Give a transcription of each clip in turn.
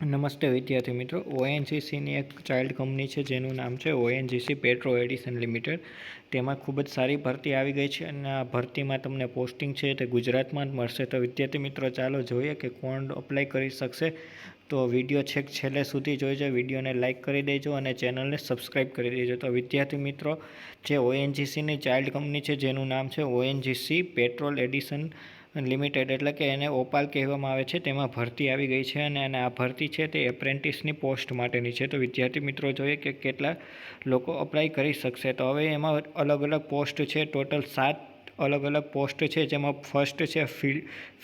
નમસ્તે વિદ્યાર્થી મિત્રો, ઓએનજીસીની એક ચાઇલ્ડ કંપની છે જેનું નામ છે ઓએનજીસી પેટ્રો એડિશન લિમિટેડ. તેમાં ખૂબ જ સારી ભરતી આવી ગઈ છે અને આ ભરતીમાં તમને પોસ્ટિંગ છે તે ગુજરાતમાં જ મળશે. તો વિદ્યાર્થી મિત્રો ચાલો જોઈએ કે કોણ અપ્લાય કરી શકશે. તો વિડીયો છેક છેલ્લે સુધી જોઈજો, વિડીયોને લાઇક કરી દેજો અને ચેનલને સબસ્ક્રાઈબ કરી દેજો. તો વિદ્યાર્થી મિત્રો, જે ઓએનજીસીની ચાઇલ્ડ કંપની છે જેનું નામ છે ઓએનજીસી પેટ્રોલ એડિશન લિમિટેડ, એટલે કે એને ઓપાલ કહેવામાં આવે છે, તેમાં ભરતી આવી ગઈ છે અને આ ભરતી છે તે એપ્રેન્ટિસની પોસ્ટ માટેની છે. તો વિદ્યાર્થી મિત્રો જોઈએ કે કેટલા લોકો અપ્લાય કરી શકશે. તો હવે એમાં અલગ અલગ પોસ્ટ છે, ટોટલ 7 અલગ અલગ પોસ્ટ છે. જેમાં ફર્સ્ટ છે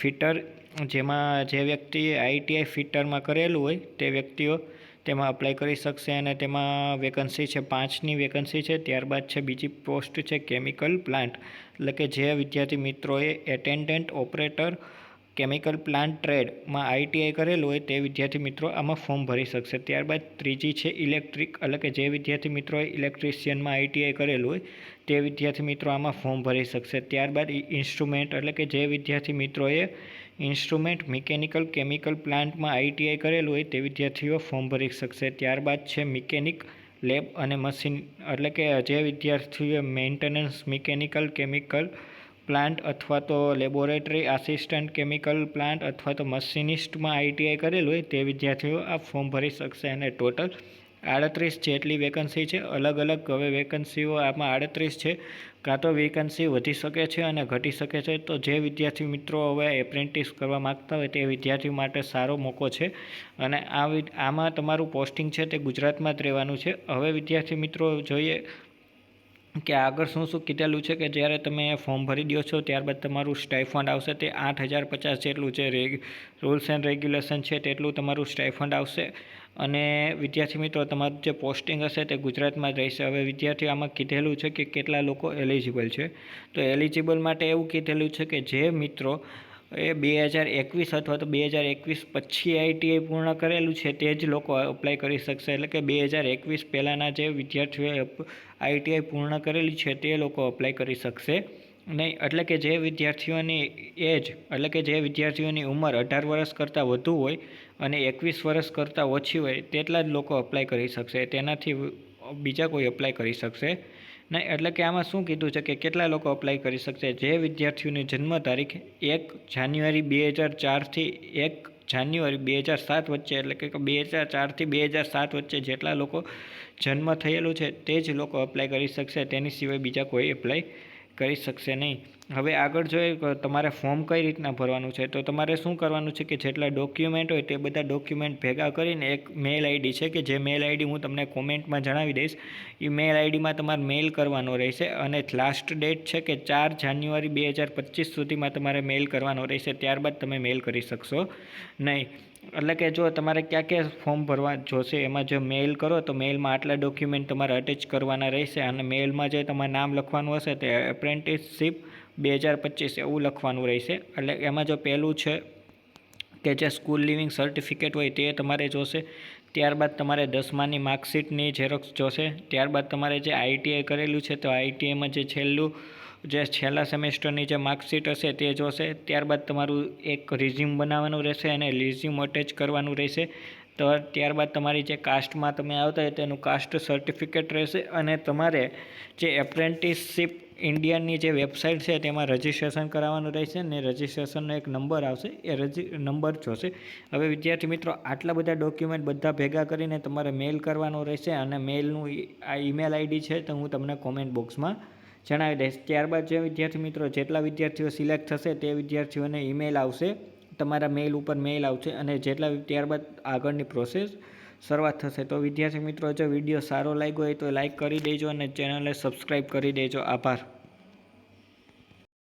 ફિટર, જેમાં જે વ્યક્તિએ આઈટીઆઈ ફિટરમાં કરેલું હોય તે વ્યક્તિઓ તેમાં અપ્લાય કરી શકશે અને તેમાં વેકન્સી છે 5ની વેકન્સી છે. ત્યારબાદ છે બીજી પોસ્ટ છે કેમિકલ પ્લાન્ટ, એટલે કે જે વિદ્યાર્થી મિત્રોએ એટેન્ડન્ટ ઓપરેટર કેમિકલ પ્લાન્ટ ટ્રેડમાં આઈટીઆઈ કરેલું હોય તે વિદ્યાર્થી મિત્રો આમાં ફોર્મ ભરી શકશે. ત્યારબાદ ત્રીજી છે ઇલેક્ટ્રિક, એટલે કે જે વિદ્યાર્થી મિત્રોએ ઇલેક્ટ્રિશિયનમાં આઈટીઆઈ કરેલું હોય તે વિદ્યાર્થી મિત્રો આમાં ફોર્મ ભરી શકશે. ત્યારબાદ ઇન્સ્ટ્રુમેન્ટ, એટલે કે જે વિદ્યાર્થી મિત્રોએ ઇન્સ્ટ્રુમેન્ટ મિકેનિકલ કેમિકલ પ્લાન્ટમાં આઈટીઆઈ કરેલું હોય તે વિદ્યાર્થીઓ ફોર્મ ભરી શકશે. ત્યારબાદ છે મિકેનિક લેબ અને મશીન, એટલે કે જે વિદ્યાર્થીઓએ મેન્ટેનન્સ મિકેનિકલ કેમિકલ પ્લાન્ટ અથવા તો લેબોરેટરી આસિસ્ટન્ટ કેમિકલ પ્લાન્ટ અથવા તો મશીનિસ્ટમાં આઈટીઆઈ કરેલું હોય તે વિદ્યાર્થીઓ આ ફોર્મ ભરી શકશે. અને ટોટલ 38 જેટલી વેકન્સી છે. અલગ અલગ હવે વેકન્સીઓ આમાં 38 છે, કાં તો વેકન્સી વધી શકે છે અને ઘટી શકે છે. તો જે વિદ્યાર્થી મિત્રો હવે એપ્રેન્ટિસ કરવા માગતા હોય તે વિદ્યાર્થીઓ માટે સારો મોકો છે અને આમાં તમારું પોસ્ટિંગ છે તે ગુજરાતમાં જ રહેવાનું છે. હવે વિદ્યાર્થી મિત્રો જોઈએ કે આગળ શું કીધેલું છે કે જ્યારે તમે ફોર્મ ભરી દો છો ત્યારબાદ તમારું સ્ટાઇફંડ આવશે તે 8,050 જેટલું છે. રૂલ્સ એન્ડ રેગ્યુલેશન છે તેટલું તમારું સ્ટાઇફંડ આવશે અને વિદ્યાર્થી મિત્રો તમારું જે પોસ્ટિંગ હશે તે ગુજરાતમાં જ રહેશે. હવે વિદ્યાર્થીઓ આમાં કીધેલું છે કે કેટલા લોકો એલિજિબલ છે. તો એલિજિબલ માટે એવું કીધેલું છે કે જે મિત્રો એ 2021 અથવા તો 2021 પછી આઈટીઆઈ પૂર્ણ કરેલું છે તે જ લોકો અપ્લાય કરી શકશે. એટલે કે 2021 પહેલાંના જે વિદ્યાર્થીઓએ આઈટીઆઈ પૂર્ણ કરેલી છે તે લોકો અપ્લાય કરી શકશે નહીં. એટલે કે જે વિદ્યાર્થીઓની એજ, એટલે કે જે વિદ્યાર્થીઓની ઉંમર 18 વર્ષ કરતાં વધુ હોય અને 21 વર્ષ કરતાં ઓછી હોય તેટલા જ લોકો અપ્લાય કરી શકશે. તેનાથી બીજા કોઈ અપ્લાય કરી શકશે નહીં. એટલે કે આમાં શું કીધું છે કે કેટલા લોકો અપ્લાય કરી શકશે. જે વિદ્યાર્થીઓની જન્મ તારીખ 1 જાન્યુઆરી 2004થી 1 જાન્યુઆરી 2007 વચ્ચે, એટલે કે 2004થી 2007 વચ્ચે જેટલા લોકો જન્મ થયેલું છે તે જ લોકો અપ્લાય કરી શકશે. તેની સિવાય બીજા કોઈ અપ્લાય કરી શકશે નહીં. હવે આગળ જોઈએ તમારે ફોર્મ કઈ રીતના ભરવાનું છે. તો તમારે શું કરવાનું છે કે જેટલા ડોક્યુમેન્ટ હોય તે બધા ડોક્યુમેન્ટ ભેગા કરીને એક મેલ આઈડી છે કે જે મેલ આઈડી હું તમને કોમેન્ટમાં જણાવી દઈશ, એ મેલ આઈડીમાં તમારે મેલ કરવાનો રહેશે અને લાસ્ટ ડેટ છે કે 4 જાન્યુઆરી 2025 સુધીમાં તમારે મેલ કરવાનો રહેશે. ત્યારબાદ તમે મેલ કરી શકશો નહીં. એટલે કે જો તમારે ક્યાં ફોર્મ ભરવા જોશે એમાં જો મેલ કરો તો મેલમાં આટલા ડોક્યુમેન્ટ તમારે અટેચ કરવાના રહેશે અને મેલમાં જે તમારે નામ લખવાનું હશે તે એપ્રેન્ટિસશીપ 2025 એવું લખવાનું રહેશે. એટલે એમાં જો પહેલું છે કે જે સ્કૂલ લિવિંગ સર્ટિફિકેટ હોય તે તમારે જોશે. ત્યારબાદ તમારે 10માની માર્કશીટની ઝેરોક્સ જોશે. ત્યારબાદ તમારે જે આઈટીઆઈ કરેલું છે તો આઈટીઆઈમાં જે છેલ્લા સેમેસ્ટરની જે માર્કશીટ હશે તે જોશે. ત્યારબાદ તમારું એક રિઝ્યુમ બનાવવાનું રહેશે અને રિઝ્યુમ અટેચ કરવાનું રહેશે. તો ત્યારબાદ તમારી જે કાસ્ટમાં તમે આવતા હોય તેનું કાસ્ટ સર્ટિફિકેટ રહેશે અને તમારે જે એપ્રેન્ટિસશીપ ઇન્ડિયાની જે વેબસાઇટ છે તેમાં રજિસ્ટ્રેશન કરાવવાનું રહેશે અને રજિસ્ટ્રેશનનો એક નંબર આવશે, એ નંબર જોશે. હવે વિદ્યાર્થી મિત્રો આટલા બધા ડોક્યુમેન્ટ બધા ભેગા કરીને તમારે મેલ કરવાનો રહેશે અને મેલનું આ ઈમેલ આઈડી છે તો હું તમને કોમેન્ટ બોક્સમાં જણાવી દઈશ. ત્યારબાદ જે વિદ્યાર્થી મિત્રો જેટલા વિદ્યાર્થીઓ સિલેક્ટ થશે તે વિદ્યાર્થીઓને ઈમેલ આવશે, તમારા મેલ ઉપર મેલ આવશે અને ત્યારબાદ આગળની પ્રોસેસ શરૂઆત થશે. તો વિદ્યાર્થી મિત્રો જો વિડીયો સારો લાગ્યો હોય તો લાઇક કરી દેજો અને ચેનલને સબસ્ક્રાઈબ કરી દેજો. આભાર.